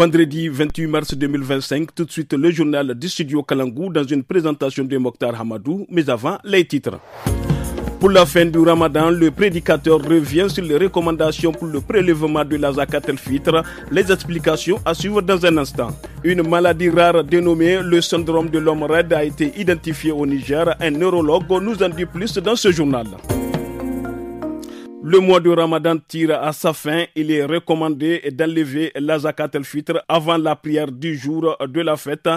Vendredi 28 mars 2025, tout de suite le journal du studio Kalangou dans une présentation de Mokhtar Hamadou, mais avant les titres. Pour la fin du Ramadan, le prédicateur revient sur les recommandations pour le prélèvement de la Zakat el-Fitr. Les explications à suivre dans un instant. Une maladie rare dénommée le syndrome de l'homme raide a été identifiée au Niger. Un neurologue nous en dit plus dans ce journal. Le mois de Ramadan tire à sa fin. Il est recommandé d'enlever la Zakat el-Fitr avant la prière du jour de la fête.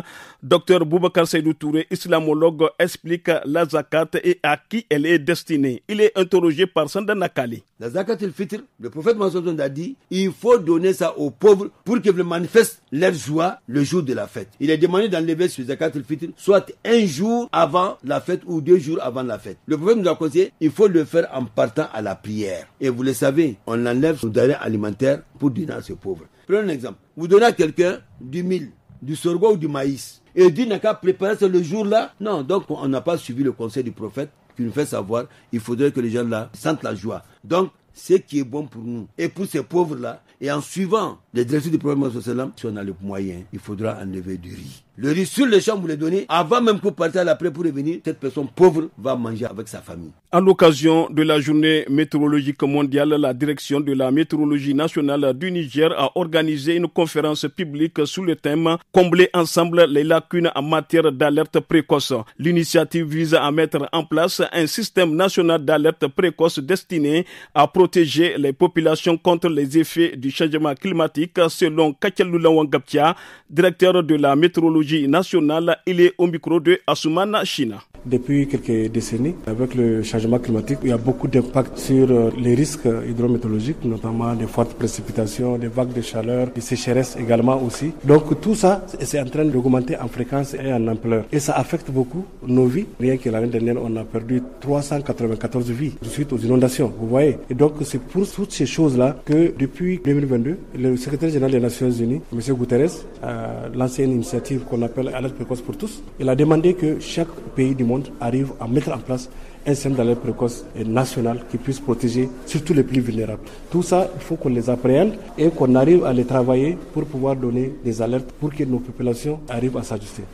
Dr Boubacar Seydou Touré, islamologue, explique la Zakat et à qui elle est destinée. Il est interrogé par Sanda Nakali. La Zakat el-Fitr, le prophète Mohammed a dit, il faut donner ça aux pauvres pour qu'ils manifestent leur joie le jour de la fête. Il est demandé d'enlever ce Zakat el-Fitr soit un jour avant la fête ou 2 jours avant la fête. Le prophète nous a conseillé, il faut le faire en partant à la prière. Et vous le savez, on enlève nos denrées alimentaires pour donner à ces pauvres. Prenons un exemple. Vous donnez à quelqu'un du mil, du sorgho ou du maïs. Et il dit, n'a qu'à préparer ça le jour-là. Non, donc on n'a pas suivi le conseil du prophète qui nous fait savoir, il faudrait que les gens-là sentent la joie. Donc, ce qui est bon pour nous et pour ces pauvres-là, et en suivant les directives du prophète Mohammed, si on a les moyens, il faudra enlever du riz. Le riz sur les champs, vous le donnez, avant même que vous partez à l'après pour revenir, cette personne pauvre va manger avec sa famille. À l'occasion de la journée météorologique mondiale, la direction de la météorologie nationale du Niger a organisé une conférence publique sous le thème « Combler ensemble les lacunes en matière d'alerte précoce ». L'initiative vise à mettre en place un système national d'alerte précoce destiné à protéger les populations contre les effets du changement climatique, selon Kachelula Wangaptia, directeur de la météorologie nationale. Il est au micro de Assoumana China. Depuis quelques décennies, avec le changement climatique, il y a beaucoup d'impact sur les risques hydrométéorologiques, notamment des fortes précipitations, des vagues de chaleur, des sécheresses également aussi. Donc tout ça, c'est en train d'augmenter en fréquence et en ampleur. Et ça affecte beaucoup nos vies. Rien que l'année dernière, on a perdu 394 vies suite aux inondations, vous voyez. Et donc c'est pour toutes ces choses-là que depuis 2022, le secrétaire général des Nations Unies, M. Guterres, a lancé une initiative qu'on appelle Alerte précoce pour tous. Il a demandé que chaque pays du monde arrive à mettre en place un système d'alerte précoce national qui puisse protéger surtout les plus vulnérables. Tout ça, il faut qu'on les appréhende et qu'on arrive à les travailler pour pouvoir donner des alertes pour que nos populations arrivent à s'ajuster.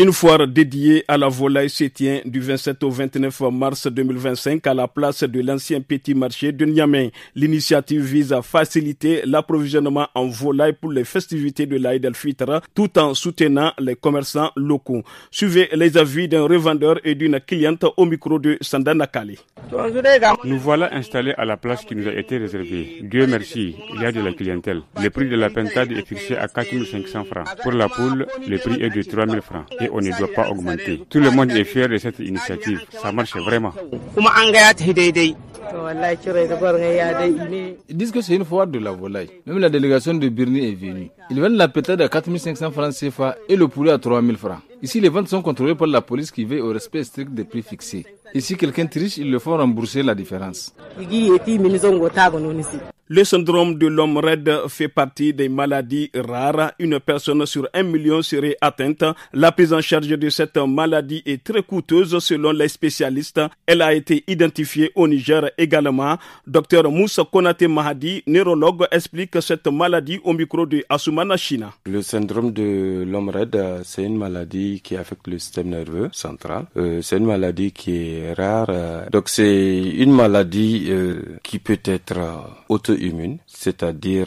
Une foire dédiée à la volaille se tient du 27 au 29 mars 2025 à la place de l'ancien petit marché de Niamey. L'initiative vise à faciliter l'approvisionnement en volaille pour les festivités de l'Aïd el-Fitr tout en soutenant les commerçants locaux. Suivez les avis d'un revendeur et d'une cliente au micro de Sanda Nakali. Nous voilà installés à la place qui nous a été réservée. Dieu merci, il y a de la clientèle. Le prix de la pintade est fixé à 4 500 francs. Pour la poule, le prix est de 3 000 francs. Et on ne doit pas augmenter. Tout le monde est fier de cette initiative. Ça marche vraiment. Ils disent que c'est une foire de la volaille. Même la délégation de Birni est venue. Ils vendent la pétade à 4 500 francs CFA et le poulet à 3 000 francs. Ici, les ventes sont contrôlées par la police qui veille au respect strict des prix fixés. Et si quelqu'un triche, ils le font rembourser la différence. Le syndrome de l'homme raide fait partie des maladies rares. Une personne sur 1 million serait atteinte. La prise en charge de cette maladie est très coûteuse selon les spécialistes. Elle a été identifiée au Niger également. Dr Moussa Konate Mahadi, neurologue, explique cette maladie au micro de Assoumana China. Le syndrome de l'homme raide, c'est une maladie qui affecte le système nerveux central. C'est une maladie qui est rare. Donc c'est une maladie qui peut être auto-immune, c'est-à-dire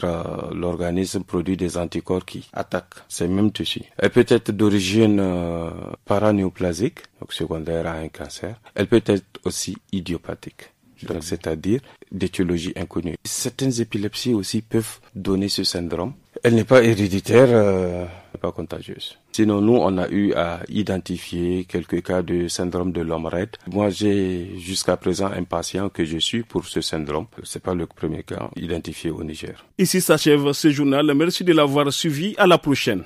l'organisme produit des anticorps qui attaquent ces mêmes tissus. Elle peut être d'origine paranéoplasique, donc secondaire à un cancer. Elle peut être aussi idiopathique, donc c'est-à-dire d'étiologie inconnue. Certaines épilepsies aussi peuvent donner ce syndrome. Elle n'est pas héréditaire, pas contagieuse. Sinon, nous, on a eu à identifier quelques cas de syndrome de l'homme raide. Moi, j'ai jusqu'à présent un patient que je suis pour ce syndrome. C'est pas le premier cas identifié au Niger. Ici s'achève ce journal. Merci de l'avoir suivi. À la prochaine.